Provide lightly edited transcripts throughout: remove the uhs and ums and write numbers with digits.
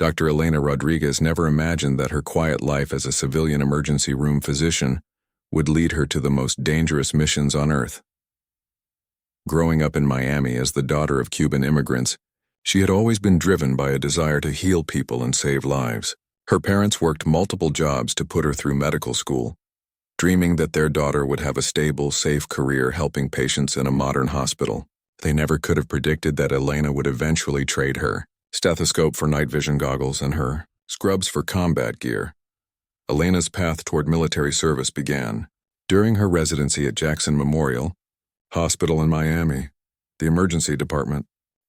Dr. Elena Rodriguez never imagined that her quiet life as a civilian emergency room physician would lead her to the most dangerous missions on Earth. Growing up in Miami as the daughter of Cuban immigrants, she had always been driven by a desire to heal people and save lives. Her parents worked multiple jobs to put her through medical school, dreaming that their daughter would have a stable, safe career helping patients in a modern hospital. They never could have predicted that Elena would eventually trade her stethoscope for night vision goggles and her scrubs for combat gear. Elena's path toward military service began. During her residency at Jackson Memorial Hospital in Miami, the emergency department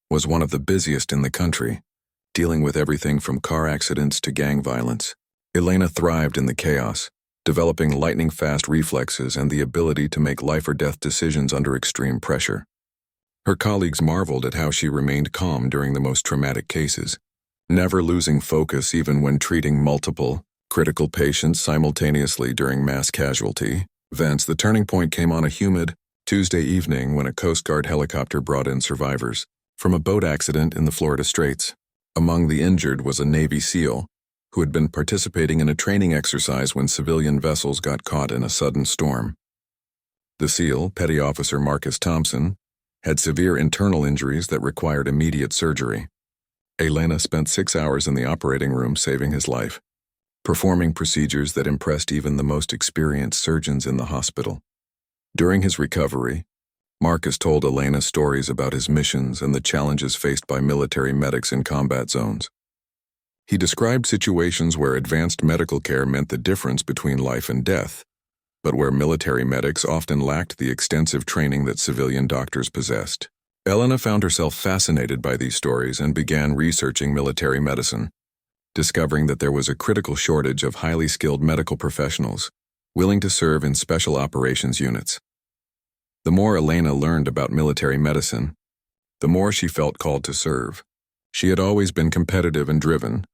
was one of the busiest in the country, dealing with everything from car accidents to gang violence. Elena thrived in the chaos, developing lightning-fast reflexes and the ability to make life-or-death decisions under extreme pressure. Her colleagues marveled at how she remained calm during the most traumatic cases, never losing focus even when treating multiple, critical patients simultaneously during mass casualty events. The turning point came on a humid Tuesday evening when a Coast Guard helicopter brought in survivors from a boat accident in the Florida Straits. Among the injured was a Navy SEAL who had been participating in a training exercise when civilian vessels got caught in a sudden storm. The SEAL, Petty Officer Marcus Thompson, had severe internal injuries that required immediate surgery. Elena spent 6 hours in the operating room saving his life, performing procedures that impressed even the most experienced surgeons in the hospital. During his recovery, Marcus told Elena stories about his missions and the challenges faced by military medics in combat zones. He described situations where advanced medical care meant the difference between life and death, but where military medics often lacked the extensive training that civilian doctors possessed. Elena found herself fascinated by these stories and began researching military medicine, discovering that there was a critical shortage of highly skilled medical professionals willing to serve in special operations units. The more Elena learned about military medicine, the more she felt called to serve. She had always been competitive and driven,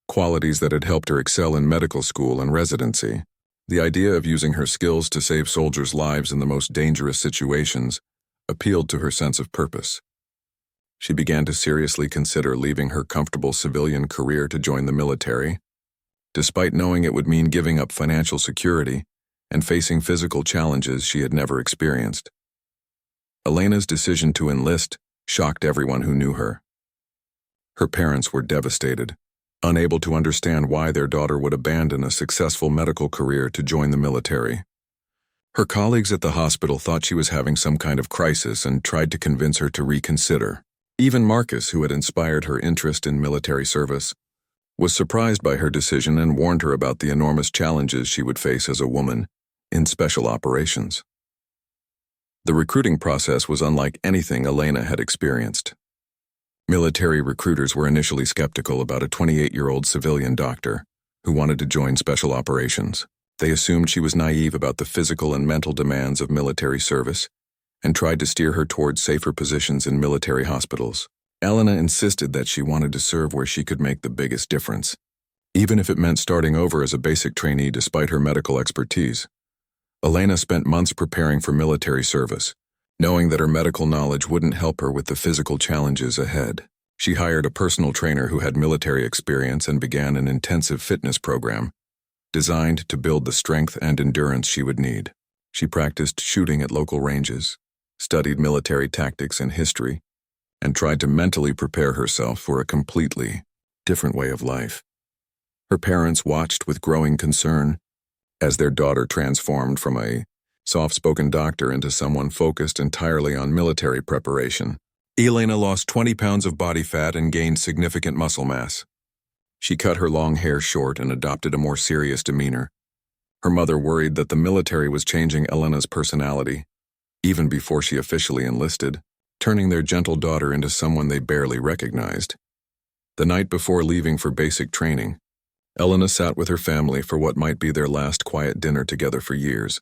qualities that had helped her excel in medical school and residency. The idea of using her skills to save soldiers' lives in the most dangerous situations appealed to her sense of purpose. She began to seriously consider leaving her comfortable civilian career to join the military, despite knowing it would mean giving up financial security and facing physical challenges she had never experienced. Elena's decision to enlist shocked everyone who knew her. Her parents were devastated, unable to understand why their daughter would abandon a successful medical career to join the military. Her colleagues at the hospital thought she was having some kind of crisis and tried to convince her to reconsider. Even Marcus, who had inspired her interest in military service, was surprised by her decision and warned her about the enormous challenges she would face as a woman in special operations. The recruiting process was unlike anything Elena had experienced. Military recruiters were initially skeptical about a 28-year-old civilian doctor who wanted to join special operations. They assumed she was naive about the physical and mental demands of military service and tried to steer her towards safer positions in military hospitals. Elena insisted that she wanted to serve where she could make the biggest difference, even if it meant starting over as a basic trainee despite her medical expertise. Elena spent months preparing for military service, knowing that her medical knowledge wouldn't help her with the physical challenges ahead. She hired a personal trainer who had military experience and began an intensive fitness program designed to build the strength and endurance she would need. She practiced shooting at local ranges, studied military tactics and history, and tried to mentally prepare herself for a completely different way of life. Her parents watched with growing concern as their daughter transformed from a soft-spoken doctor into someone focused entirely on military preparation. Elena lost 20 pounds of body fat and gained significant muscle mass. She cut her long hair short and adopted a more serious demeanor. Her mother worried that the military was changing Elena's personality, even before she officially enlisted, turning their gentle daughter into someone they barely recognized. The night before leaving for basic training, Elena sat with her family for what might be their last quiet dinner together for years.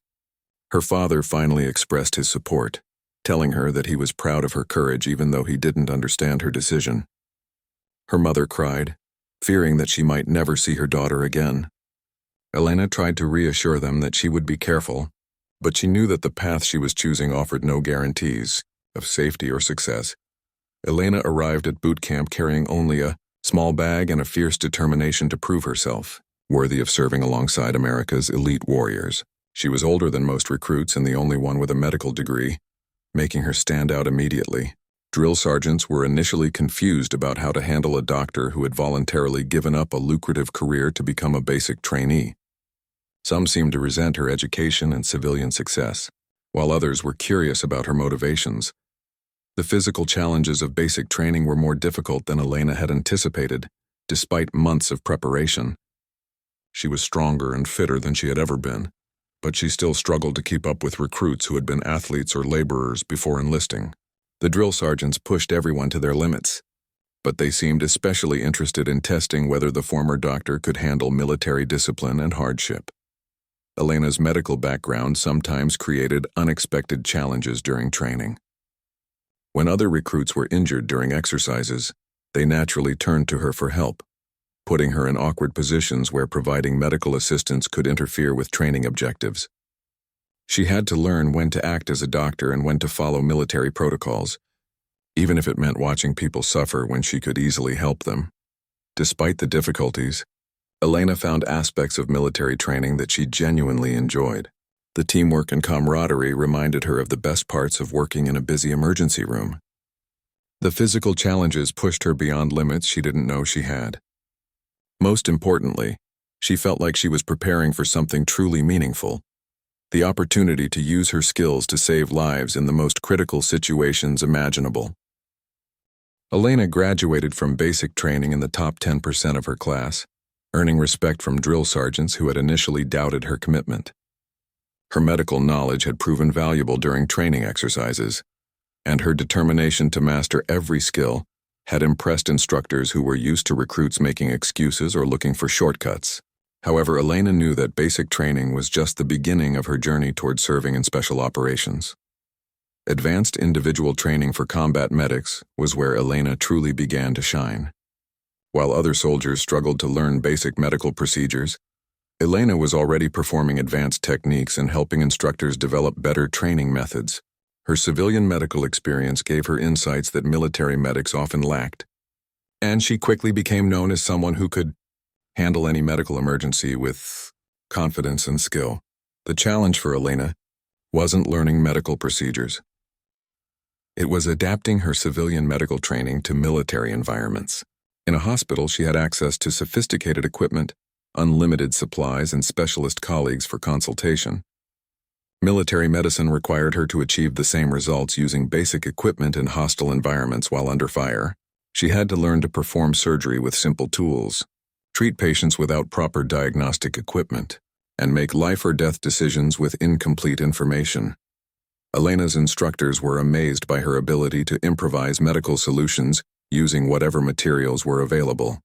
Her father finally expressed his support, telling her that he was proud of her courage even though he didn't understand her decision. Her mother cried, fearing that she might never see her daughter again. Elena tried to reassure them that she would be careful, but she knew that the path she was choosing offered no guarantees of safety or success. Elena arrived at boot camp carrying only a small bag, and a fierce determination to prove herself, worthy of serving alongside America's elite warriors. She was older than most recruits and the only one with a medical degree, making her stand out immediately. Drill sergeants were initially confused about how to handle a doctor who had voluntarily given up a lucrative career to become a basic trainee. Some seemed to resent her education and civilian success, while others were curious about her motivations. The physical challenges of basic training were more difficult than Elena had anticipated, despite months of preparation. She was stronger and fitter than she had ever been, but she still struggled to keep up with recruits who had been athletes or laborers before enlisting. The drill sergeants pushed everyone to their limits, but they seemed especially interested in testing whether the former doctor could handle military discipline and hardship. Elena's medical background sometimes created unexpected challenges during training. When other recruits were injured during exercises, they naturally turned to her for help, putting her in awkward positions where providing medical assistance could interfere with training objectives. She had to learn when to act as a doctor and when to follow military protocols, even if it meant watching people suffer when she could easily help them. Despite the difficulties, Elena found aspects of military training that she genuinely enjoyed. The teamwork and camaraderie reminded her of the best parts of working in a busy emergency room. The physical challenges pushed her beyond limits she didn't know she had. Most importantly, she felt like she was preparing for something truly meaningful. The opportunity to use her skills to save lives in the most critical situations imaginable. Elena graduated from basic training in the top 10% of her class, earning respect from drill sergeants who had initially doubted her commitment. Her medical knowledge had proven valuable during training exercises, and her determination to master every skill had impressed instructors who were used to recruits making excuses or looking for shortcuts. However, Elena knew that basic training was just the beginning of her journey toward serving in special operations. Advanced individual training for combat medics was where Elena truly began to shine. While other soldiers struggled to learn basic medical procedures, Elena was already performing advanced techniques and helping instructors develop better training methods. Her civilian medical experience gave her insights that military medics often lacked, and she quickly became known as someone who could handle any medical emergency with confidence and skill. The challenge for Elena wasn't learning medical procedures. It was adapting her civilian medical training to military environments. In a hospital, she had access to sophisticated equipment, unlimited supplies, and specialist colleagues for consultation. Military medicine required her to achieve the same results using basic equipment in hostile environments while under fire. She had to learn to perform surgery with simple tools, treat patients without proper diagnostic equipment, and make life or death decisions with incomplete information. Elena's instructors were amazed by her ability to improvise medical solutions using whatever materials were available.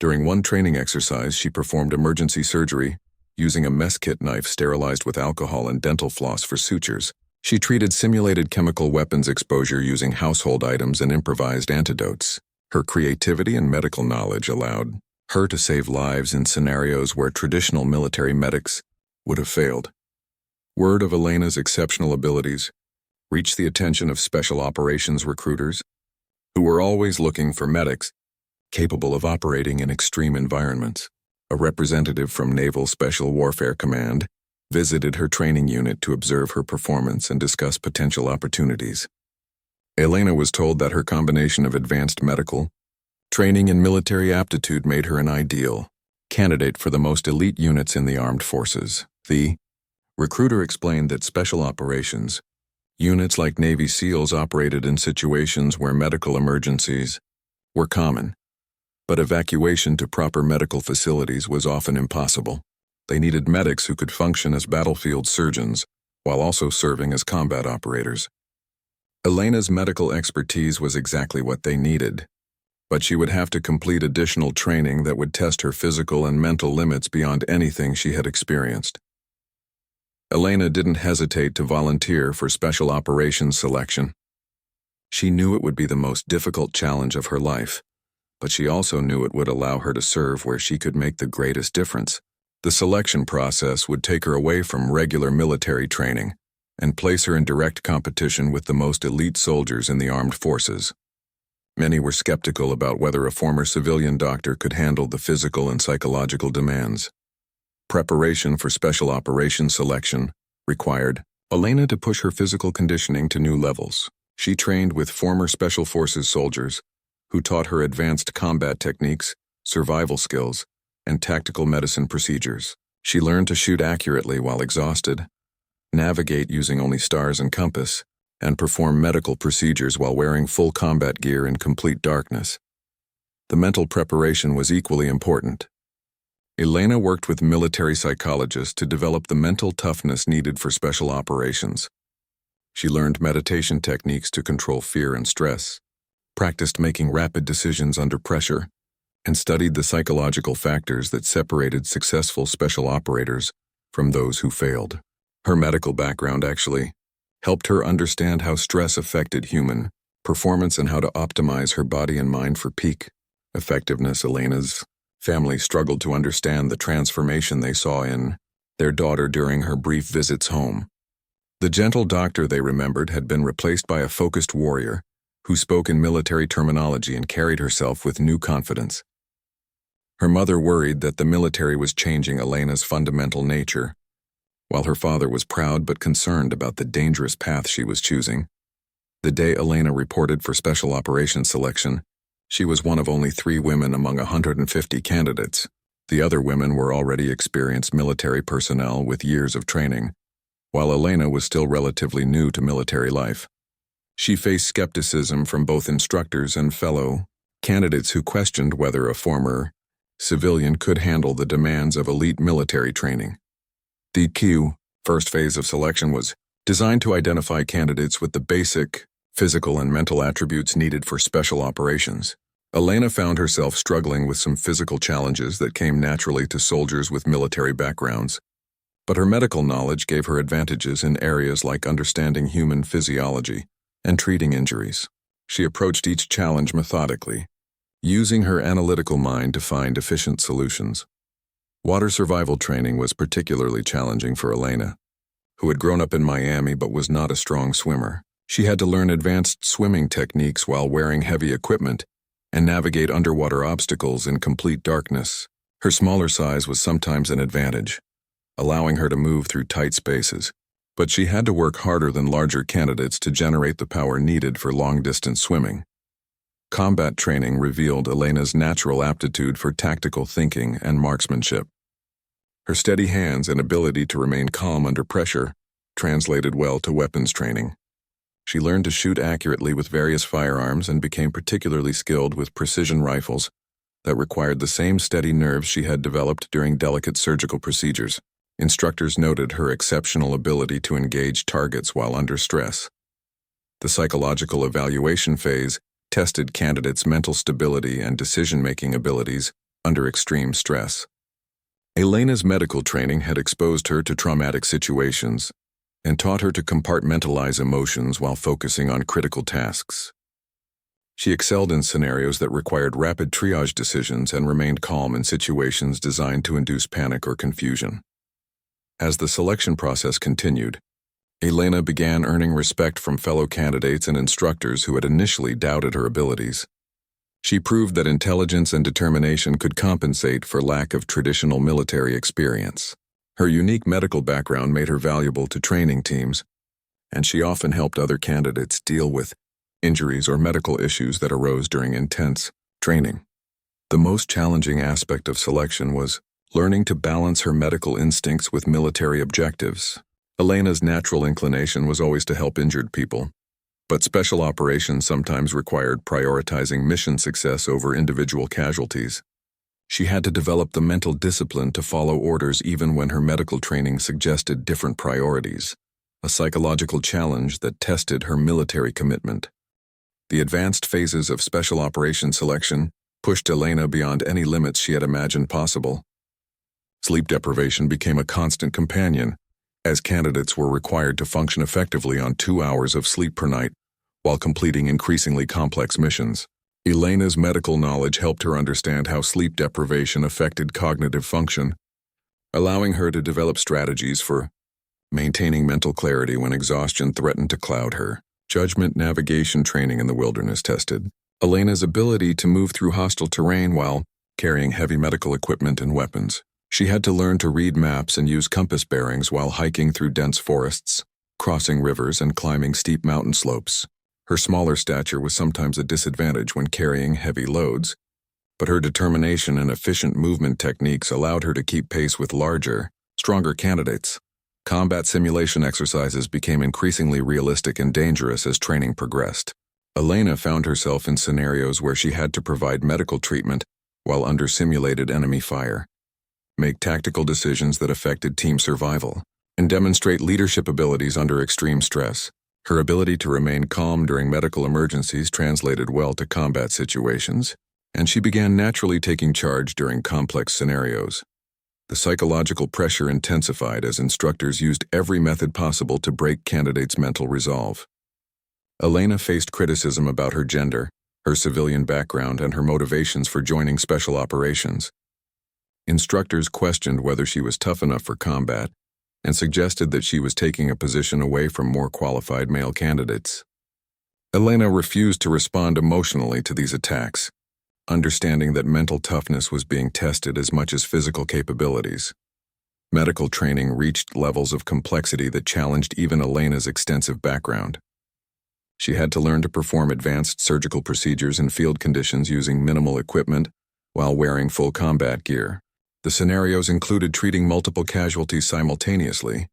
During one training exercise, she performed emergency surgery using a mess kit knife sterilized with alcohol and dental floss for sutures. She treated simulated chemical weapons exposure using household items and improvised antidotes. Her creativity and medical knowledge allowed her to save lives in scenarios where traditional military medics would have failed. Word of Elena's exceptional abilities reached the attention of special operations recruiters, who were always looking for medics capable of operating in extreme environments. A representative from Naval Special Warfare Command visited her training unit to observe her performance and discuss potential opportunities. Elena was told that her combination of advanced medical training and military aptitude made her an ideal candidate for the most elite units in the armed forces. The recruiter explained that special operations units like Navy SEALs operated in situations where medical emergencies were common, but evacuation to proper medical facilities was often impossible. They needed medics who could function as battlefield surgeons while also serving as combat operators. Elena's medical expertise was exactly what they needed, but she would have to complete additional training that would test her physical and mental limits beyond anything she had experienced. Elena didn't hesitate to volunteer for special operations selection. She knew it would be the most difficult challenge of her life, but she also knew it would allow her to serve where she could make the greatest difference. The selection process would take her away from regular military training and place her in direct competition with the most elite soldiers in the armed forces. Many were skeptical about whether a former civilian doctor could handle the physical and psychological demands. Preparation for special operations selection required Elena to push her physical conditioning to new levels. She trained with former Special Forces soldiers who taught her advanced combat techniques, survival skills, and tactical medicine procedures. She learned to shoot accurately while exhausted, navigate using only stars and compass, and perform medical procedures while wearing full combat gear in complete darkness. The mental preparation was equally important. Elena worked with military psychologists to develop the mental toughness needed for special operations. She learned meditation techniques to control fear and stress, practiced making rapid decisions under pressure, and studied the psychological factors that separated successful special operators from those who failed. Her medical background actually helped her understand how stress affected human performance and how to optimize her body and mind for peak effectiveness. Elena's family struggled to understand the transformation they saw in their daughter during her brief visits home. The gentle doctor, they remembered, had been replaced by a focused warrior who spoke in military terminology and carried herself with new confidence. Her mother worried that the military was changing Elena's fundamental nature, while her father was proud but concerned about the dangerous path she was choosing. The day Elena reported for special operations selection, she was one of only 3 women among 150 candidates. The other women were already experienced military personnel with years of training, while Elena was still relatively new to military life. She faced skepticism from both instructors and fellow candidates who questioned whether a former civilian could handle the demands of elite military training. The first phase of selection was designed to identify candidates with the basic physical and mental attributes needed for special operations. Elena found herself struggling with some physical challenges that came naturally to soldiers with military backgrounds, but her medical knowledge gave her advantages in areas like understanding human physiology and treating injuries. She approached each challenge methodically, using her analytical mind to find efficient solutions. Water survival training was particularly challenging for Elena, who had grown up in Miami but was not a strong swimmer. She had to learn advanced swimming techniques while wearing heavy equipment and navigate underwater obstacles in complete darkness. Her smaller size was sometimes an advantage, allowing her to move through tight spaces, but she had to work harder than larger candidates to generate the power needed for long-distance swimming. Combat training revealed Elena's natural aptitude for tactical thinking and marksmanship. Her steady hands and ability to remain calm under pressure translated well to weapons training. She learned to shoot accurately with various firearms and became particularly skilled with precision rifles that required the same steady nerves she had developed during delicate surgical procedures. Instructors noted her exceptional ability to engage targets while under stress. The psychological evaluation phase tested candidates' mental stability and decision-making abilities under extreme stress. Elena's medical training had exposed her to traumatic situations and taught her to compartmentalize emotions while focusing on critical tasks. She excelled in scenarios that required rapid triage decisions and remained calm in situations designed to induce panic or confusion. As the selection process continued, Elena began earning respect from fellow candidates and instructors who had initially doubted her abilities. She proved that intelligence and determination could compensate for lack of traditional military experience. Her unique medical background made her valuable to training teams, and she often helped other candidates deal with injuries or medical issues that arose during intense training. The most challenging aspect of selection was learning to balance her medical instincts with military objectives. Elena's natural inclination was always to help injured people, but special operations sometimes required prioritizing mission success over individual casualties. She had to develop the mental discipline to follow orders even when her medical training suggested different priorities, a psychological challenge that tested her military commitment. The advanced phases of special operations selection pushed Elena beyond any limits she had imagined possible. Sleep deprivation became a constant companion, as candidates were required to function effectively on 2 hours of sleep per night while completing increasingly complex missions. Elena's medical knowledge helped her understand how sleep deprivation affected cognitive function, allowing her to develop strategies for maintaining mental clarity when exhaustion threatened to cloud her. Judgment navigation training in the wilderness tested Elena's ability to move through hostile terrain while carrying heavy medical equipment and weapons. She had to learn to read maps and use compass bearings while hiking through dense forests, crossing rivers, and climbing steep mountain slopes. Her smaller stature was sometimes a disadvantage when carrying heavy loads, but her determination and efficient movement techniques allowed her to keep pace with larger, stronger candidates. Combat simulation exercises became increasingly realistic and dangerous as training progressed. Elena found herself in scenarios where she had to provide medical treatment while under simulated enemy fire, make tactical decisions that affected team survival, and demonstrate leadership abilities under extreme stress. Her ability to remain calm during medical emergencies translated well to combat situations, and she began naturally taking charge during complex scenarios. The psychological pressure intensified as instructors used every method possible to break candidates' mental resolve. Elena faced criticism about her gender, her civilian background, and her motivations for joining special operations. Instructors questioned whether she was tough enough for combat and suggested that she was taking a position away from more qualified male candidates. Elena refused to respond emotionally to these attacks, understanding that mental toughness was being tested as much as physical capabilities. Medical training reached levels of complexity that challenged even Elena's extensive background. She had to learn to perform advanced surgical procedures in field conditions using minimal equipment while wearing full combat gear. The scenarios included treating multiple casualties simultaneously,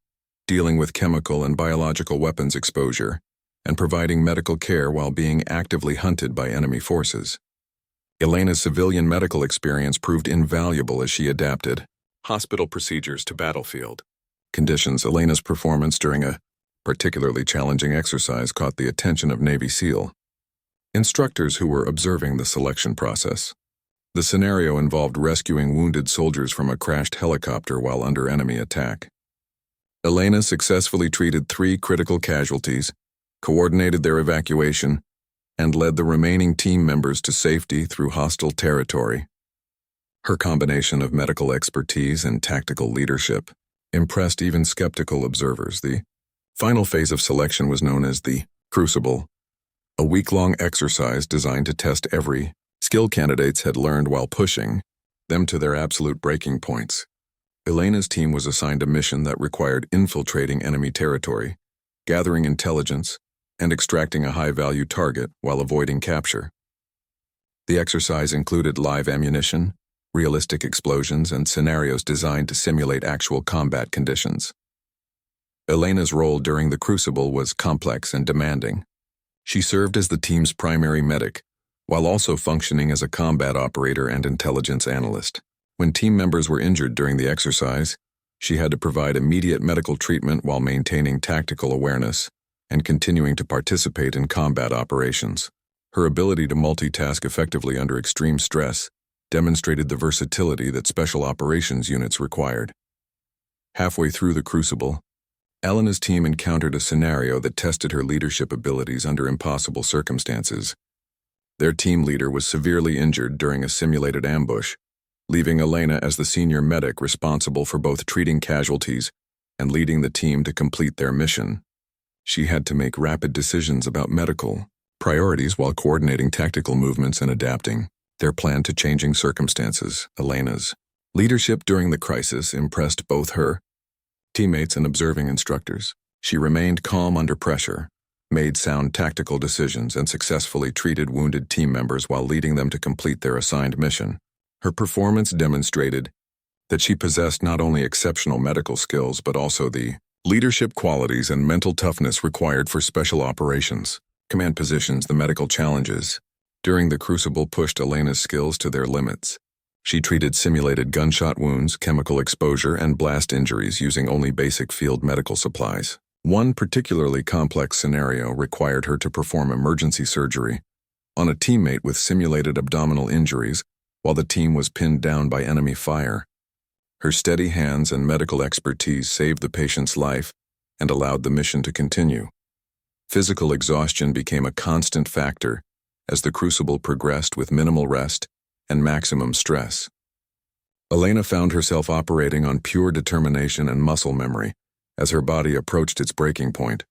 dealing with chemical and biological weapons exposure, and providing medical care while being actively hunted by enemy forces. Elena's civilian medical experience proved invaluable as she adapted hospital procedures to battlefield conditions. Elena's performance during a particularly challenging exercise caught the attention of Navy SEAL instructors who were observing the selection process. The scenario involved rescuing wounded soldiers from a crashed helicopter while under enemy attack. Elena successfully treated 3 critical casualties, coordinated their evacuation, and led the remaining team members to safety through hostile territory. Her combination of medical expertise and tactical leadership impressed even skeptical observers. The final phase of selection was known as the Crucible, a week-long exercise designed to test every skill candidates had learned while pushing them to their absolute breaking points. Elena's team was assigned a mission that required infiltrating enemy territory, gathering intelligence, and extracting a high-value target while avoiding capture. The exercise included live ammunition, realistic explosions, and scenarios designed to simulate actual combat conditions. Elena's role during the Crucible was complex and demanding. She served as the team's primary medic, while also functioning as a combat operator and intelligence analyst. When team members were injured during the exercise, she had to provide immediate medical treatment while maintaining tactical awareness and continuing to participate in combat operations. Her ability to multitask effectively under extreme stress demonstrated the versatility that special operations units required. Halfway through the Crucible, Elena's team encountered a scenario that tested her leadership abilities under impossible circumstances. Their team leader was severely injured during a simulated ambush, leaving Elena as the senior medic responsible for both treating casualties and leading the team to complete their mission. She had to make rapid decisions about medical priorities while coordinating tactical movements and adapting their plan to changing circumstances. Elena's leadership during the crisis impressed both her teammates and observing instructors. She remained calm under pressure, made sound tactical decisions, and successfully treated wounded team members while leading them to complete their assigned mission. Her performance demonstrated that she possessed not only exceptional medical skills but also the leadership qualities and mental toughness required for special operations. Command positions. The medical challenges during the Crucible pushed Elena's skills to their limits. She treated simulated gunshot wounds, chemical exposure, and blast injuries using only basic field medical supplies. One particularly complex scenario required her to perform emergency surgery on a teammate with simulated abdominal injuries while the team was pinned down by enemy fire. Her steady hands and medical expertise saved the patient's life and allowed the mission to continue. Physical exhaustion became a constant factor as the Crucible progressed with minimal rest and maximum stress. Elena found herself operating on pure determination and muscle memory as her body approached its breaking point.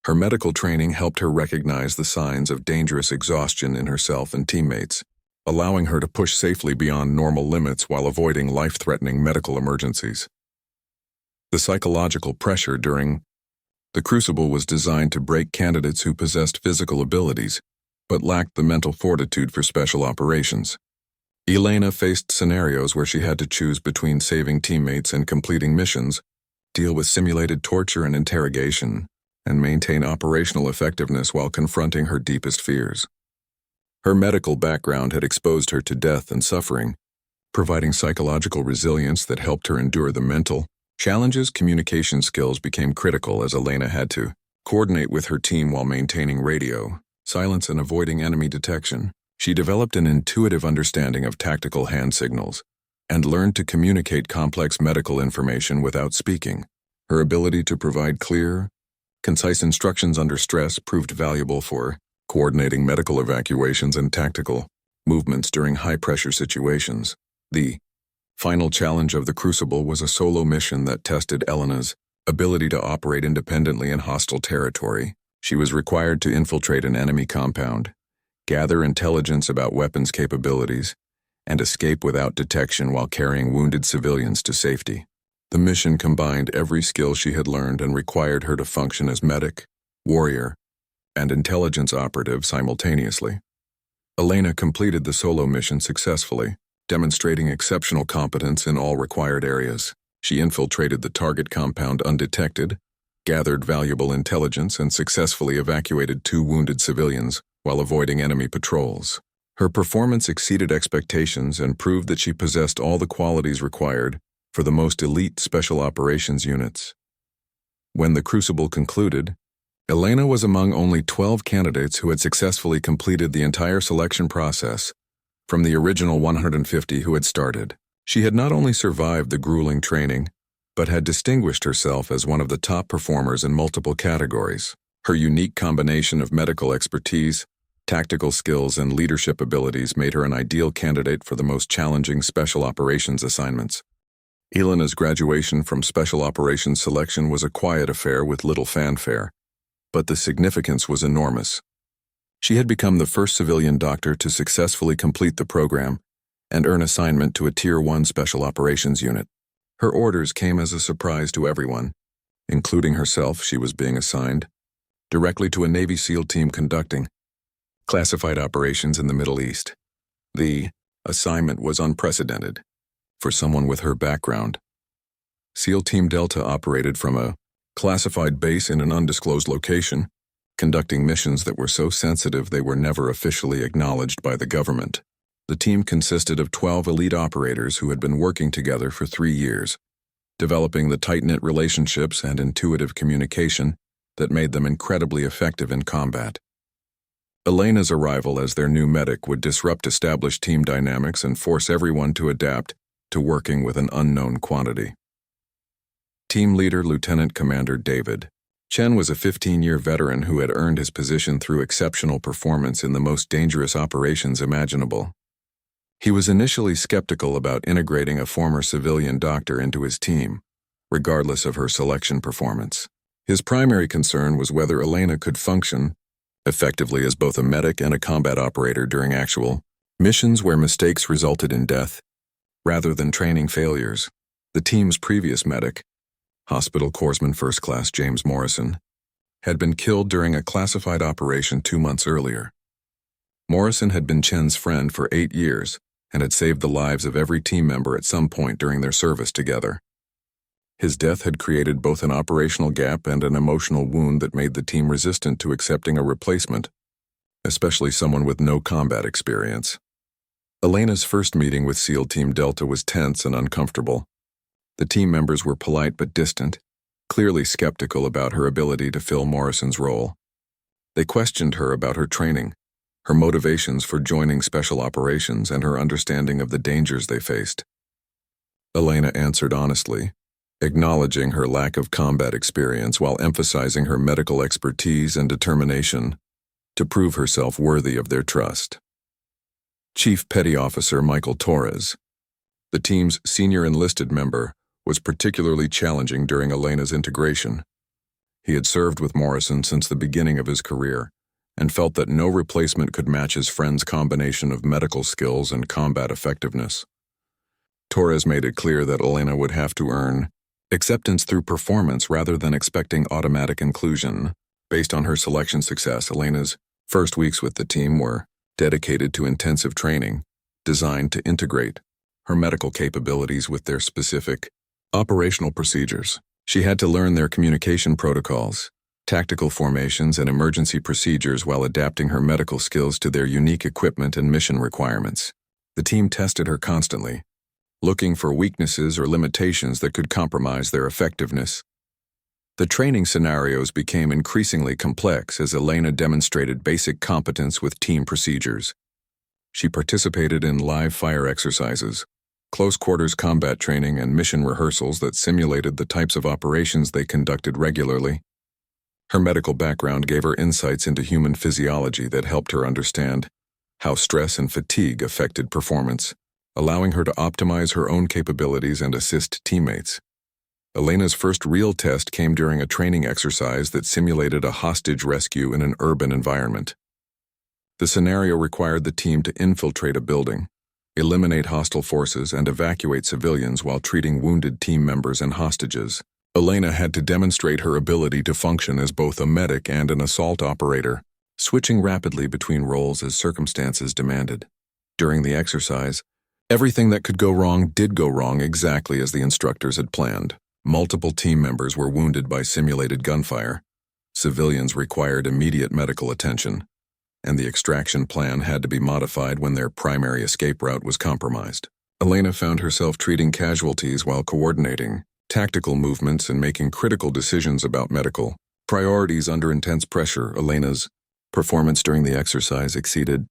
Her medical training helped her recognize the signs of dangerous exhaustion in herself and teammates, allowing her to push safely beyond normal limits while avoiding life-threatening medical emergencies. The psychological pressure during the Crucible was designed to break candidates who possessed physical abilities, but lacked the mental fortitude for special operations. Elena faced scenarios where she had to choose between saving teammates and completing missions, deal with simulated torture and interrogation, and maintain operational effectiveness while confronting her deepest fears. Her medical background had exposed her to death and suffering, providing psychological resilience that helped her endure the mental challenges. Communication skills became critical as Elena had to coordinate with her team while maintaining radio silence and avoiding enemy detection. She developed an intuitive understanding of tactical hand signals and learned to communicate complex medical information without speaking. Her ability to provide clear, concise instructions under stress proved valuable for coordinating medical evacuations and tactical movements during high-pressure situations. The final challenge of the Crucible was a solo mission that tested Elena's ability to operate independently in hostile territory. She was required to infiltrate an enemy compound, gather intelligence about weapons capabilities, and escape without detection while carrying wounded civilians to safety. The mission combined every skill she had learned and required her to function as medic, warrior, and intelligence operative simultaneously. Elena completed the solo mission successfully, demonstrating exceptional competence in all required areas. She infiltrated the target compound undetected, gathered valuable intelligence, and successfully evacuated 2 wounded civilians while avoiding enemy patrols. Her performance exceeded expectations and proved that she possessed all the qualities required for the most elite special operations units. When the Crucible concluded, Elena was among only 12 candidates who had successfully completed the entire selection process from the original 150 who had started. She had not only survived the grueling training, but had distinguished herself as one of the top performers in multiple categories. Her unique combination of medical expertise, tactical skills, and leadership abilities made her an ideal candidate for the most challenging special operations assignments. Elena's graduation from Special Operations Selection was a quiet affair with little fanfare, but the significance was enormous. She had become the first civilian doctor to successfully complete the program and earn assignment to a Tier 1 Special Operations unit. Her orders came as a surprise to everyone, including herself. She was being assigned directly to a Navy SEAL team conducting classified operations in the Middle East. The assignment was unprecedented for someone with her background. SEAL Team Delta operated from a classified base in an undisclosed location, conducting missions that were so sensitive they were never officially acknowledged by the government. The team consisted of 12 elite operators who had been working together for 3 years, developing the tight-knit relationships and intuitive communication that made them incredibly effective in combat. Elena's arrival as their new medic would disrupt established team dynamics and force everyone to adapt to working with an unknown quantity. Team leader Lieutenant Commander David Chen was a 15-year veteran who had earned his position through exceptional performance in the most dangerous operations imaginable. He was initially skeptical about integrating a former civilian doctor into his team, regardless of her selection performance. His primary concern was whether Elena could function effectively as both a medic and a combat operator during actual missions where mistakes resulted in death, rather than training failures. The team's previous medic, Hospital Corpsman First Class James Morrison, had been killed during a classified operation 2 months earlier. Morrison had been Chen's friend for 8 years and had saved the lives of every team member at some point during their service together. His death had created both an operational gap and an emotional wound that made the team resistant to accepting a replacement, especially someone with no combat experience. Elena's first meeting with SEAL Team Delta was tense and uncomfortable. The team members were polite but distant, clearly skeptical about her ability to fill Morrison's role. They questioned her about her training, her motivations for joining special operations, and her understanding of the dangers they faced. Elena answered honestly, acknowledging her lack of combat experience while emphasizing her medical expertise and determination to prove herself worthy of their trust. Chief Petty Officer Michael Torres, the team's senior enlisted member, was particularly challenging during Elena's integration. He had served with Morrison since the beginning of his career and felt that no replacement could match his friend's combination of medical skills and combat effectiveness. Torres made it clear that Elena would have to earn acceptance through performance rather than expecting automatic inclusion. Based on her selection success, Elena's first weeks with the team were dedicated to intensive training, designed to integrate her medical capabilities with their specific operational procedures. She had to learn their communication protocols, tactical formations, and emergency procedures while adapting her medical skills to their unique equipment and mission requirements. The team tested her constantly, looking for weaknesses or limitations that could compromise their effectiveness. The training scenarios became increasingly complex as Elena demonstrated basic competence with team procedures. She participated in live fire exercises, close-quarters combat training, and mission rehearsals that simulated the types of operations they conducted regularly. Her medical background gave her insights into human physiology that helped her understand how stress and fatigue affected performance, allowing her to optimize her own capabilities and assist teammates. Elena's first real test came during a training exercise that simulated a hostage rescue in an urban environment. The scenario required the team to infiltrate a building, eliminate hostile forces, and evacuate civilians while treating wounded team members and hostages. Elena had to demonstrate her ability to function as both a medic and an assault operator, switching rapidly between roles as circumstances demanded. During the exercise, everything that could go wrong did go wrong exactly as the instructors had planned. Multiple team members were wounded by simulated gunfire. Civilians required immediate medical attention, and the extraction plan had to be modified when their primary escape route was compromised. Elena found herself treating casualties while coordinating tactical movements and making critical decisions about medical priorities under intense pressure. Elena's performance during the exercise exceeded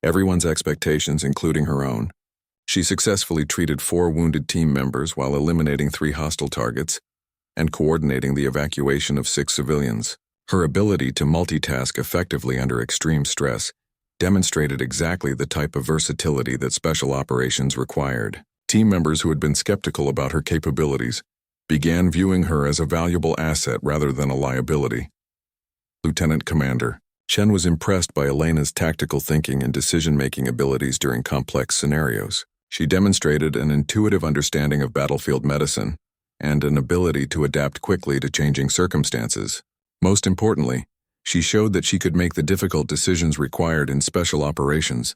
everyone's expectations, including her own. She successfully treated 4 wounded team members while eliminating 3 hostile targets and coordinating the evacuation of 6 civilians. Her ability to multitask effectively under extreme stress demonstrated exactly the type of versatility that special operations required. Team members who had been skeptical about her capabilities began viewing her as a valuable asset rather than a liability. Lieutenant Commander Chen was impressed by Elena's tactical thinking and decision-making abilities during complex scenarios. She demonstrated an intuitive understanding of battlefield medicine and an ability to adapt quickly to changing circumstances. Most importantly, she showed that she could make the difficult decisions required in special operations,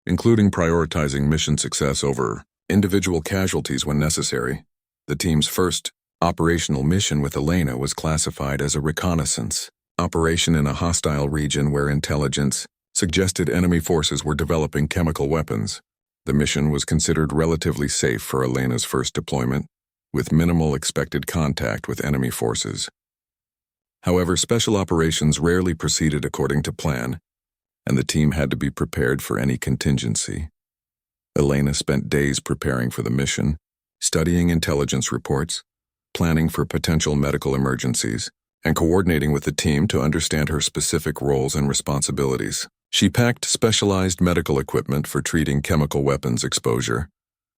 including prioritizing mission success over individual casualties when necessary. The team's first operational mission with Elena was classified as a reconnaissance operation in a hostile region where intelligence suggested enemy forces were developing chemical weapons. The mission was considered relatively safe for Elena's first deployment, with minimal expected contact with enemy forces. However, special operations rarely proceeded according to plan, and the team had to be prepared for any contingency. Elena spent days preparing for the mission, studying intelligence reports, planning for potential medical emergencies, and coordinating with the team to understand her specific roles and responsibilities. She packed specialized medical equipment for treating chemical weapons exposure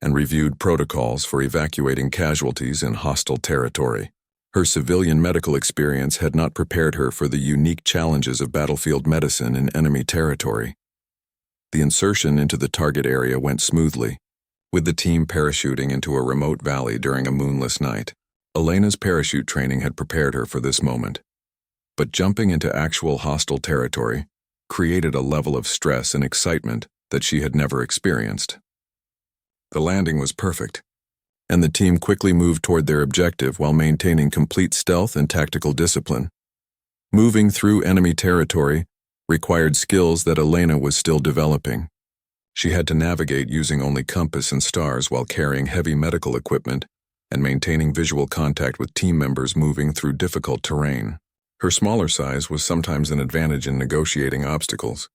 and reviewed protocols for evacuating casualties in hostile territory. Her civilian medical experience had not prepared her for the unique challenges of battlefield medicine in enemy territory. The insertion into the target area went smoothly, with the team parachuting into a remote valley during a moonless night. Elena's parachute training had prepared her for this moment, but jumping into actual hostile territory created a level of stress and excitement that she had never experienced. The landing was perfect, and the team quickly moved toward their objective while maintaining complete stealth and tactical discipline. Moving through enemy territory required skills that Elena was still developing. She had to navigate using only compass and stars while carrying heavy medical equipment and maintaining visual contact with team members moving through difficult terrain. Her smaller size was sometimes an advantage in negotiating obstacles,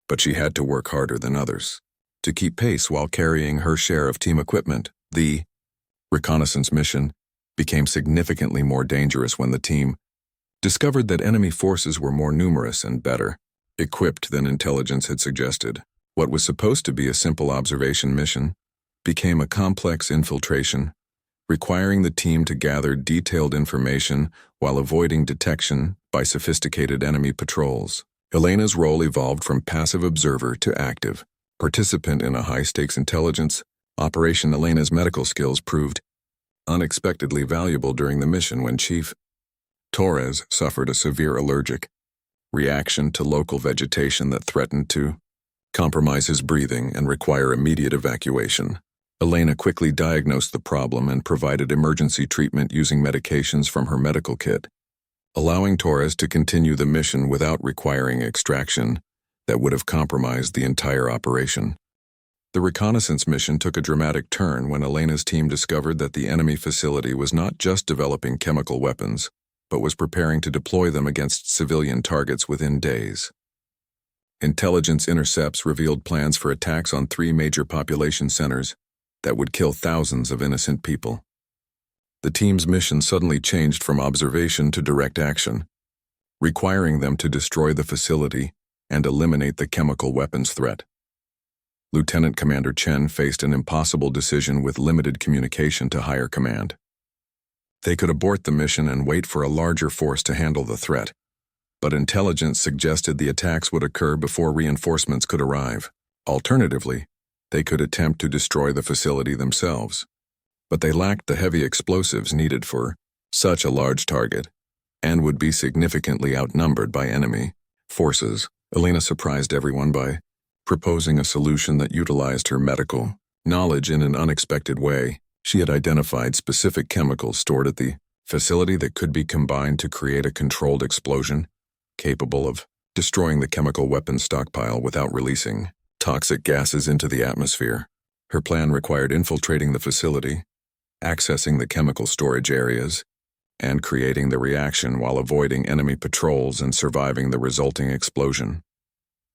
but she had to work harder than others to keep pace while carrying her share of team equipment. The reconnaissance mission became significantly more dangerous when the team discovered that enemy forces were more numerous and better equipped than intelligence had suggested. What was supposed to be a simple observation mission became a complex infiltration requiring the team to gather detailed information while avoiding detection by sophisticated enemy patrols. Elena's role evolved from passive observer to active participant in a high-stakes intelligence operation. Elena's medical skills proved unexpectedly valuable during the mission when Chief Torres suffered a severe allergic reaction to local vegetation that threatened to compromise his breathing and require immediate evacuation. Elena quickly diagnosed the problem and provided emergency treatment using medications from her medical kit, allowing Torres to continue the mission without requiring extraction that would have compromised the entire operation. The reconnaissance mission took a dramatic turn when Elena's team discovered that the enemy facility was not just developing chemical weapons, but was preparing to deploy them against civilian targets within days. Intelligence intercepts revealed plans for attacks on 3 major population centers that would kill thousands of innocent people. The team's mission suddenly changed from observation to direct action, requiring them to destroy the facility and eliminate the chemical weapons threat. Lieutenant Commander Chen faced an impossible decision with limited communication to higher command. They could abort the mission and wait for a larger force to handle the threat, but intelligence suggested the attacks would occur before reinforcements could arrive. Alternatively, they could attempt to destroy the facility themselves, but they lacked the heavy explosives needed for such a large target and would be significantly outnumbered by enemy forces. Elena surprised everyone by proposing a solution that utilized her medical knowledge in an unexpected way. She had identified specific chemicals stored at the facility that could be combined to create a controlled explosion capable of destroying the chemical weapons stockpile without releasing toxic gases into the atmosphere. Her plan required infiltrating the facility, accessing the chemical storage areas, and creating the reaction while avoiding enemy patrols and surviving the resulting explosion.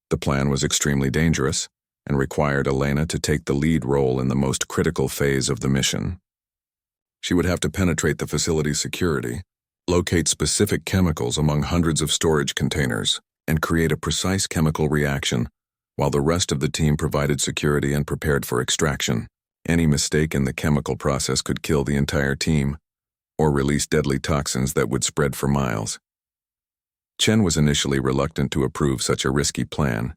The plan was extremely dangerous and required Elena to take the lead role in the most critical phase of the mission. She would have to penetrate the facility's security, locate specific chemicals among hundreds of storage containers, and create a precise chemical reaction, while the rest of the team provided security and prepared for extraction. Any mistake in the chemical process could kill the entire team, or release deadly toxins that would spread for miles. Chen was initially reluctant to approve such a risky plan,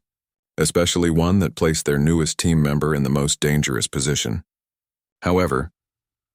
especially one that placed their newest team member in the most dangerous position. However,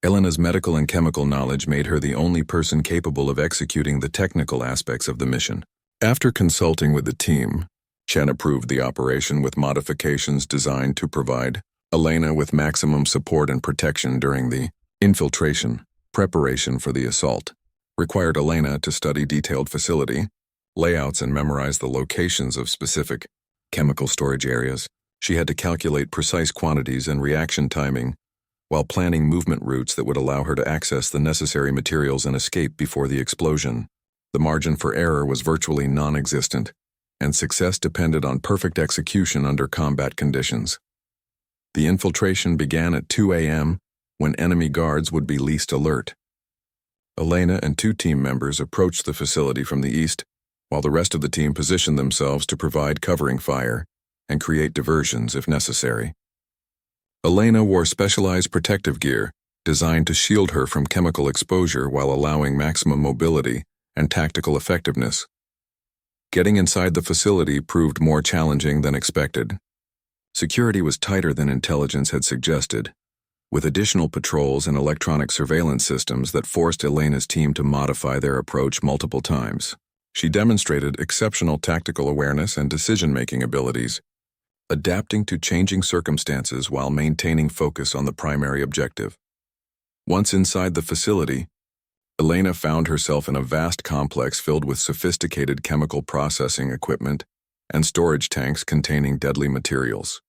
Elena's medical and chemical knowledge made her the only person capable of executing the technical aspects of the mission. After consulting with the team, Chen approved the operation with modifications designed to provide Elena with maximum support and protection during the infiltration. Preparation for the assault required Elena to study detailed facility layouts and memorize the locations of specific chemical storage areas. She had to calculate precise quantities and reaction timing while planning movement routes that would allow her to access the necessary materials and escape before the explosion. The margin for error was virtually non-existent, and success depended on perfect execution under combat conditions. The infiltration began at 2 a.m. when enemy guards would be least alert. Elena and 2 team members approached the facility from the east, while the rest of the team positioned themselves to provide covering fire and create diversions if necessary. Elena wore specialized protective gear designed to shield her from chemical exposure while allowing maximum mobility and tactical effectiveness. Getting inside the facility proved more challenging than expected. Security was tighter than intelligence had suggested, with additional patrols and electronic surveillance systems that forced Elena's team to modify their approach multiple times. She demonstrated exceptional tactical awareness and decision-making abilities, adapting to changing circumstances while maintaining focus on the primary objective. Once inside the facility, Elena found herself in a vast complex filled with sophisticated chemical processing equipment and storage tanks containing deadly materials.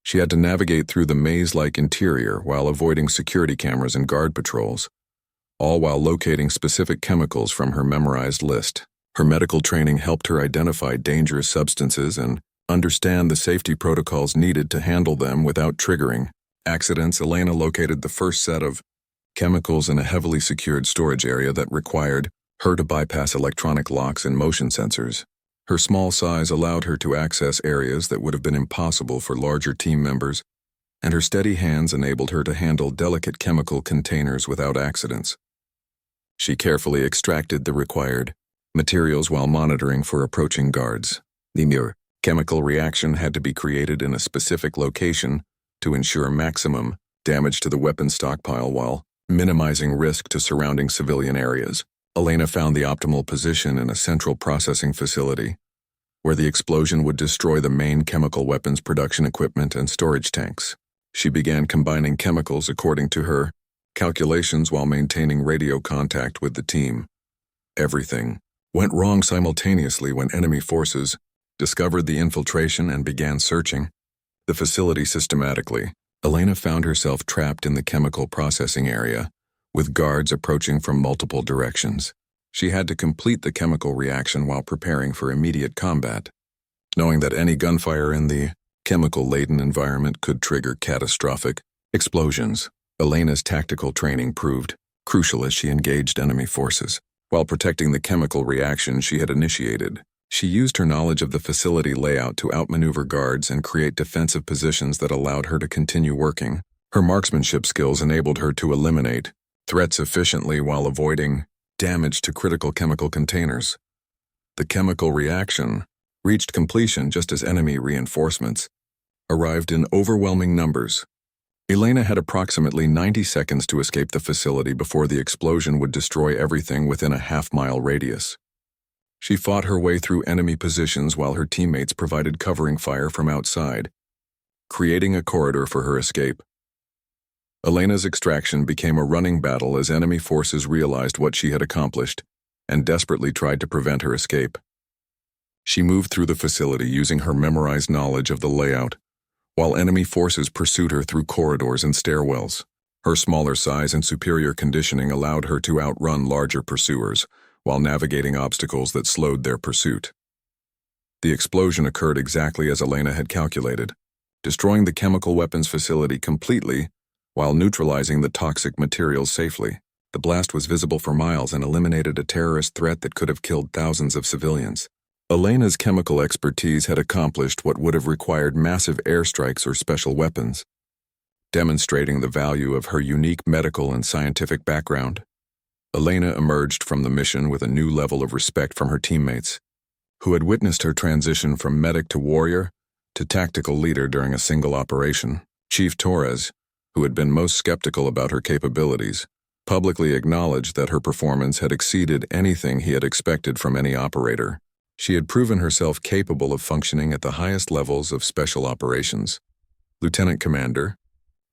She had to navigate through the maze-like interior while avoiding security cameras and guard patrols, all while locating specific chemicals from her memorized list. Her medical training helped her identify dangerous substances and understand the safety protocols needed to handle them without triggering accidents. Elena located the first set of chemicals in a heavily secured storage area that required her to bypass electronic locks and motion sensors. Her small size allowed her to access areas that would have been impossible for larger team members, and her steady hands enabled her to handle delicate chemical containers without accidents. She carefully extracted the required materials while monitoring for approaching guards. The chemical reaction had to be created in a specific location to ensure maximum damage to the weapon stockpile while minimizing risk to surrounding civilian areas. Elena found the optimal position in a central processing facility, where the explosion would destroy the main chemical weapons production equipment and storage tanks. She began combining chemicals according to her calculations while maintaining radio contact with the team. Everything went wrong simultaneously when enemy forces discovered the infiltration and began searching the facility systematically. Elena found herself trapped in the chemical processing area, with guards approaching from multiple directions. She had to complete the chemical reaction while preparing for immediate combat, knowing that any gunfire in the chemical-laden environment could trigger catastrophic explosions. Elena's tactical training proved crucial as she engaged enemy forces. While protecting the chemical reaction she had initiated, she used her knowledge of the facility layout to outmaneuver guards and create defensive positions that allowed her to continue working. Her marksmanship skills enabled her to eliminate threats efficiently while avoiding damage to critical chemical containers. The chemical reaction reached completion just as enemy reinforcements arrived in overwhelming numbers. Elena had approximately 90 seconds to escape the facility before the explosion would destroy everything within a half-mile radius. She fought her way through enemy positions while her teammates provided covering fire from outside, creating a corridor for her escape. Elena's extraction became a running battle as enemy forces realized what she had accomplished and desperately tried to prevent her escape. She moved through the facility using her memorized knowledge of the layout, while enemy forces pursued her through corridors and stairwells. Her smaller size and superior conditioning allowed her to outrun larger pursuers, while navigating obstacles that slowed their pursuit. The explosion occurred exactly as Elena had calculated, destroying the chemical weapons facility completely while neutralizing the toxic materials safely. The blast was visible for miles and eliminated a terrorist threat that could have killed thousands of civilians. Elena's chemical expertise had accomplished what would have required massive airstrikes or special weapons, demonstrating the value of her unique medical and scientific background. Elena emerged from the mission with a new level of respect from her teammates, who had witnessed her transition from medic to warrior to tactical leader during a single operation. Chief Torres, who had been most skeptical about her capabilities, publicly acknowledged that her performance had exceeded anything he had expected from any operator. She had proven herself capable of functioning at the highest levels of special operations. Lieutenant Commander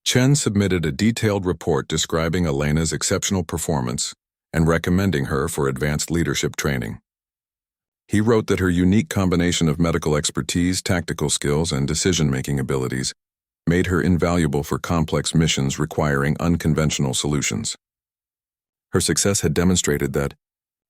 Chen submitted a detailed report describing Elena's exceptional performance and recommending her for advanced leadership training. He wrote that her unique combination of medical expertise, tactical skills, and decision-making abilities made her invaluable for complex missions requiring unconventional solutions. Her success had demonstrated that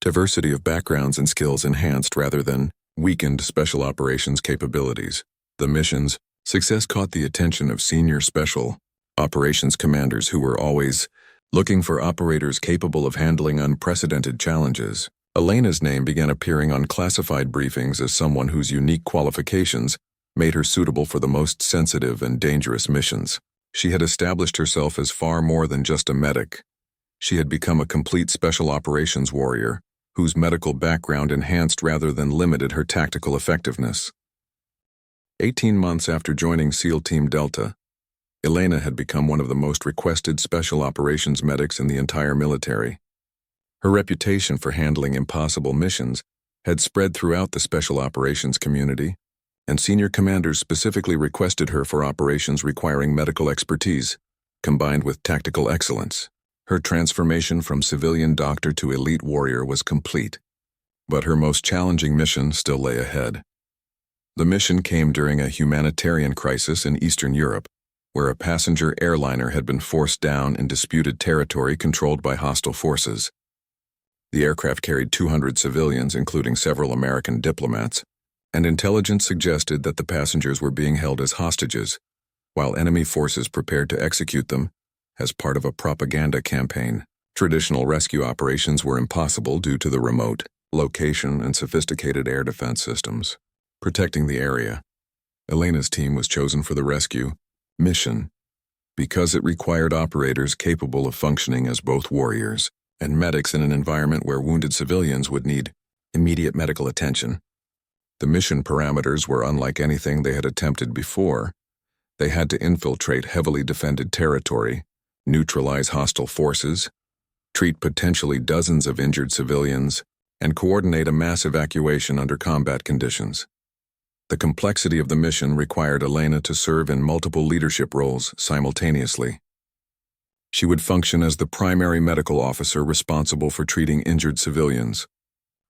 diversity of backgrounds and skills enhanced rather than weakened special operations capabilities. The mission's success caught the attention of senior special operations commanders who were always looking for operators capable of handling unprecedented challenges. Elena's name began appearing on classified briefings as someone whose unique qualifications made her suitable for the most sensitive and dangerous missions. She had established herself as far more than just a medic. She had become a complete special operations warrior, whose medical background enhanced rather than limited her tactical effectiveness. 18 months after joining SEAL Team Delta, Elena had become one of the most requested special operations medics in the entire military. Her reputation for handling impossible missions had spread throughout the special operations community, and senior commanders specifically requested her for operations requiring medical expertise, combined with tactical excellence. Her transformation from civilian doctor to elite warrior was complete, but her most challenging mission still lay ahead. The mission came during a humanitarian crisis in Eastern Europe, where a passenger airliner had been forced down in disputed territory controlled by hostile forces. The aircraft carried 200 civilians, including several American diplomats, and intelligence suggested that the passengers were being held as hostages, while enemy forces prepared to execute them as part of a propaganda campaign. Traditional rescue operations were impossible due to the remote location and sophisticated air defense systems protecting the area. Elena's team was chosen for the rescue mission because it required operators capable of functioning as both warriors and medics in an environment where wounded civilians would need immediate medical attention. The mission parameters were unlike anything they had attempted before. They had to infiltrate heavily defended territory, neutralize hostile forces, treat potentially dozens of injured civilians, and coordinate a mass evacuation under combat conditions. The complexity of the mission required Elena to serve in multiple leadership roles simultaneously. She would function as the primary medical officer responsible for treating injured civilians,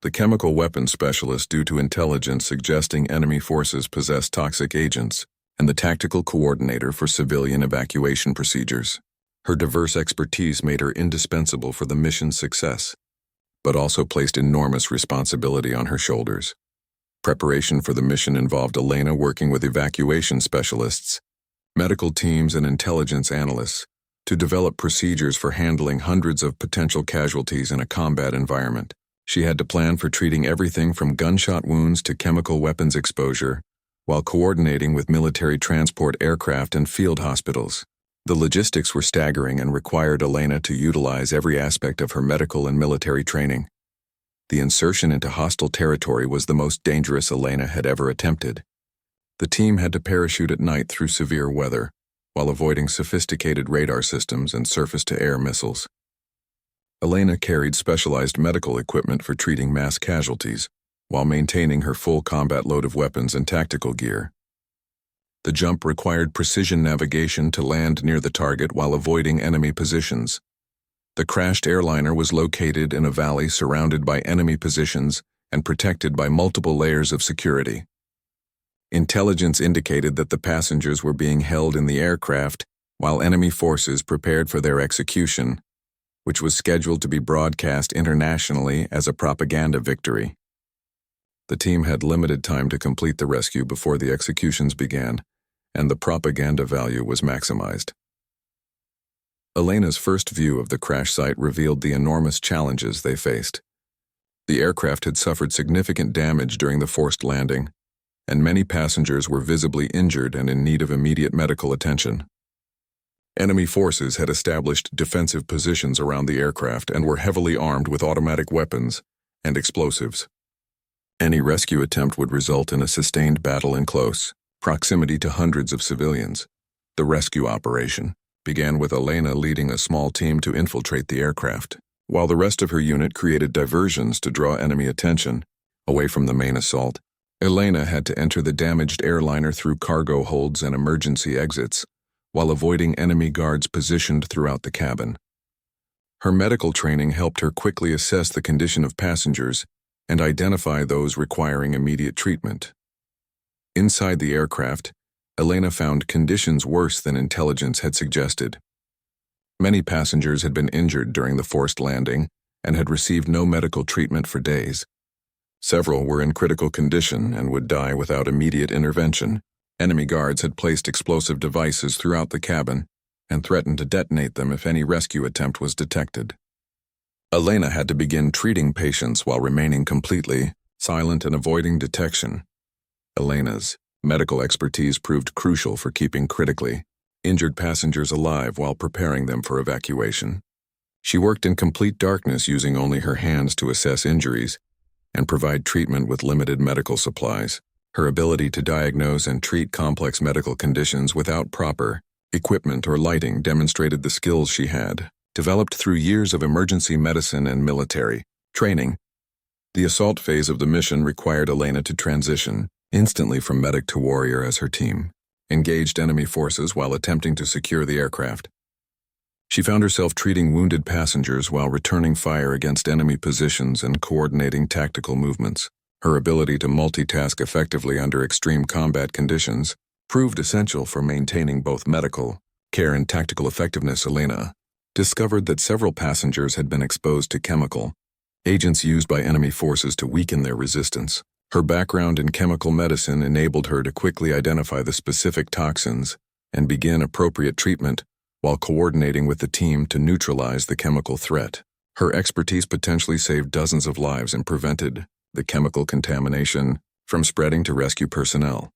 the chemical weapons specialist due to intelligence suggesting enemy forces possess toxic agents, and the tactical coordinator for civilian evacuation procedures. Her diverse expertise made her indispensable for the mission's success, but also placed enormous responsibility on her shoulders. Preparation for the mission involved Elena working with evacuation specialists, medical teams, and intelligence analysts to develop procedures for handling hundreds of potential casualties in a combat environment. She had to plan for treating everything from gunshot wounds to chemical weapons exposure, while coordinating with military transport aircraft and field hospitals. The logistics were staggering and required Elena to utilize every aspect of her medical and military training. The insertion into hostile territory was the most dangerous Elena had ever attempted. The team had to parachute at night through severe weather, while avoiding sophisticated radar systems and surface-to-air missiles. Elena carried specialized medical equipment for treating mass casualties, while maintaining her full combat load of weapons and tactical gear. The jump required precision navigation to land near the target while avoiding enemy positions. The crashed airliner was located in a valley surrounded by enemy positions and protected by multiple layers of security. Intelligence indicated that the passengers were being held in the aircraft while enemy forces prepared for their execution, which was scheduled to be broadcast internationally as a propaganda victory. The team had limited time to complete the rescue before the executions began, and the propaganda value was maximized. Elena's first view of the crash site revealed the enormous challenges they faced. The aircraft had suffered significant damage during the forced landing, and many passengers were visibly injured and in need of immediate medical attention. Enemy forces had established defensive positions around the aircraft and were heavily armed with automatic weapons and explosives. Any rescue attempt would result in a sustained battle in close proximity to hundreds of civilians. The rescue operation began with Elena leading a small team to infiltrate the aircraft, while the rest of her unit created diversions to draw enemy attention away from the main assault. Elena had to enter the damaged airliner through cargo holds and emergency exits, while avoiding enemy guards positioned throughout the cabin. Her medical training helped her quickly assess the condition of passengers and identify those requiring immediate treatment. Inside the aircraft, Elena found conditions worse than intelligence had suggested. Many passengers had been injured during the forced landing and had received no medical treatment for days. Several were in critical condition and would die without immediate intervention. Enemy guards had placed explosive devices throughout the cabin and threatened to detonate them if any rescue attempt was detected. Elena had to begin treating patients while remaining completely silent and avoiding detection. Elena's medical expertise proved crucial for keeping critically injured passengers alive while preparing them for evacuation. She worked in complete darkness using only her hands to assess injuries and provide treatment with limited medical supplies. Her ability to diagnose and treat complex medical conditions without proper equipment or lighting demonstrated the skills she had developed through years of emergency medicine and military training. The assault phase of the mission required Elena to transition instantly from medic to warrior as her team engaged enemy forces while attempting to secure the aircraft. She found herself treating wounded passengers while returning fire against enemy positions and coordinating tactical movements. Her ability to multitask effectively under extreme combat conditions proved essential for maintaining both medical care and tactical effectiveness. Elena discovered that several passengers had been exposed to chemical agents used by enemy forces to weaken their resistance. Her background in chemical medicine enabled her to quickly identify the specific toxins and begin appropriate treatment while coordinating with the team to neutralize the chemical threat. Her expertise potentially saved dozens of lives and prevented the chemical contamination from spreading to rescue personnel.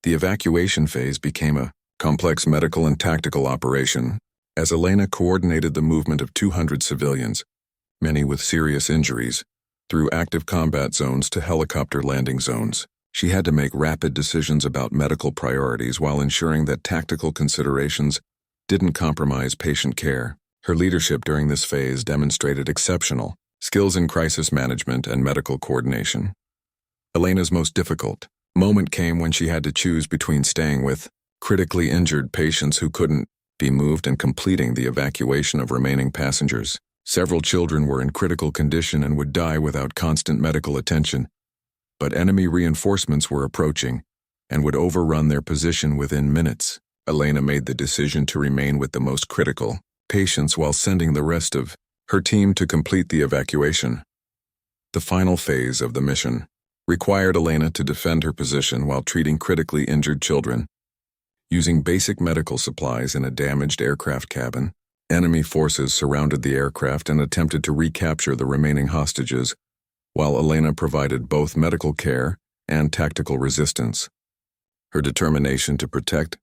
The evacuation phase became a complex medical and tactical operation, as Elena coordinated the movement of 200 civilians, many with serious injuries, through active combat zones to helicopter landing zones. She had to make rapid decisions about medical priorities while ensuring that tactical considerations didn't compromise patient care. Her leadership during this phase demonstrated exceptional skills in crisis management and medical coordination. Elena's most difficult moment came when she had to choose between staying with critically injured patients who couldn't be moved and completing the evacuation of remaining passengers. Several children were in critical condition and would die without constant medical attention, but enemy reinforcements were approaching and would overrun their position within minutes. Elena made the decision to remain with the most critical patients while sending the rest of her team to complete the evacuation. The final phase of the mission required Elena to defend her position while treating critically injured children. Using basic medical supplies in a damaged aircraft cabin, enemy forces surrounded the aircraft and attempted to recapture the remaining hostages, while Elena provided both medical care and tactical resistance. Her determination to protect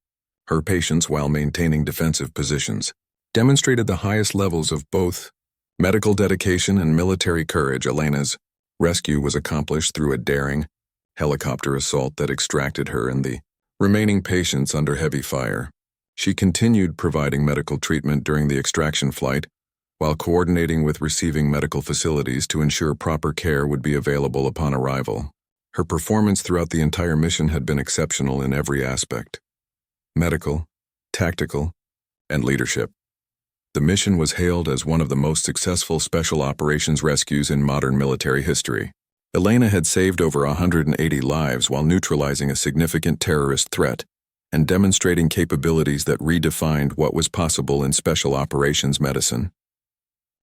her patients while maintaining defensive positions demonstrated the highest levels of both medical dedication and military courage. Elena's rescue was accomplished through a daring helicopter assault that extracted her and the remaining patients under heavy fire. She continued providing medical treatment during the extraction flight, while coordinating with receiving medical facilities to ensure proper care would be available upon arrival. Her performance throughout the entire mission had been exceptional in every aspect: medical, tactical, and leadership. The mission was hailed as one of the most successful special operations rescues in modern military history. Elena had saved over 180 lives while neutralizing a significant terrorist threat and demonstrating capabilities that redefined what was possible in special operations medicine.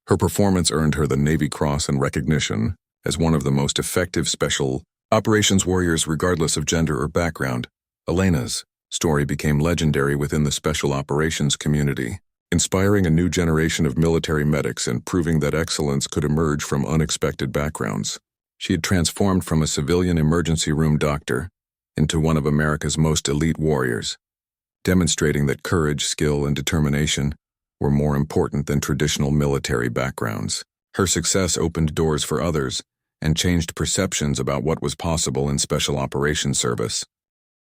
Her performance earned her the Navy Cross and recognition as one of the most effective special operations warriors regardless of gender or background. Elena's story became legendary within the special operations community, inspiring a new generation of military medics and proving that excellence could emerge from unexpected backgrounds. She had transformed from a civilian emergency room doctor into one of America's most elite warriors, demonstrating that courage, skill, and determination were more important than traditional military backgrounds. Her success opened doors for others and changed perceptions about what was possible in special operations service.